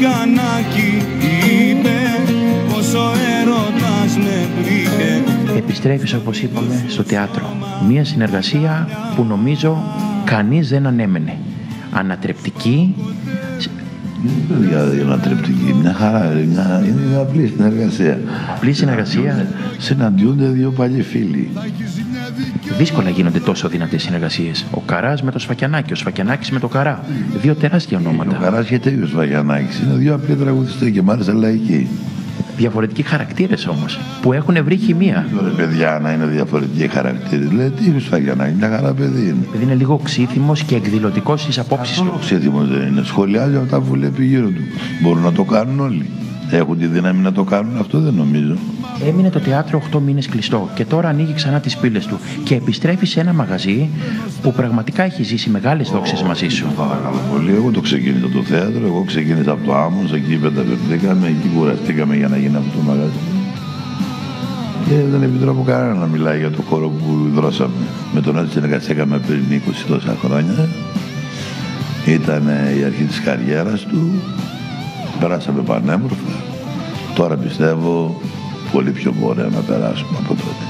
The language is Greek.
Σφακιανάκι είπε πως ο έρωτας με βρήκε. Επιστρέφεις, όπως είπαμε, στο θέατρο. Μία συνεργασία που νομίζω κανείς δεν ανέμενε. Ανατρεπτική. Για ανατρεπτική, μια χαρά, είναι μια απλή συνεργασία. Απλή συνεργασία. Συναντιούνται δύο παλιοί φίλοι. Δύσκολα γίνονται τόσο δυνατές συνεργασίες. Ο Καράς με το Σφακιανάκι, ο Σφακιανάκης με το Καρά. Δύο τεράστια ονόματα. Ο Καράς και ο Σφακιανάκης είναι δύο απλοί τραγουδιστές και μάλιστα λαϊκοί. Διαφορετικοί χαρακτήρες όμως, που έχουν βρει χημεία. Τώρα παιδιά να είναι διαφορετικοί χαρακτήρες. Λέει τι είναι Σφακιανάκη, μια χαρά παιδί είναι. Επειδή είναι λίγο ξύθιμος και εκδηλωτικός στις απόψεις του. Ξύθιμος δεν είναι. Σχολιάζει αυτά που βλέπει γύρω του. Μπορούν να το κάνουν όλοι. Έχουν τη δύναμη να το κάνουν, αυτό δεν νομίζω. Έμεινε το θέατρο 8 μήνες κλειστό και τώρα ανοίγει ξανά τις πύλες του και επιστρέφει σε ένα μαγαζί που πραγματικά έχει ζήσει μεγάλες δόξες μαζί σου. Παρακαλώ πολύ, εγώ το ξεκίνησα το θέατρο, εγώ ξεκίνησα από το Άμμος, εκεί πενταβερθήκαμε, εκεί κουραστήκαμε για να γίνει αυτό το μαγαζί. Και δεν επιτρέπω κανένα να μιλάει για το χώρο που δρώσαμε. Με τον Άντζη συνεργαστήκαμε πριν 20 τόσα χρόνια. Ήταν η αρχή της καριέρας του. Περάσαμε πανέμορφα. Τώρα πιστεύω πολύ πιο ωραία να περάσουμε από τότε.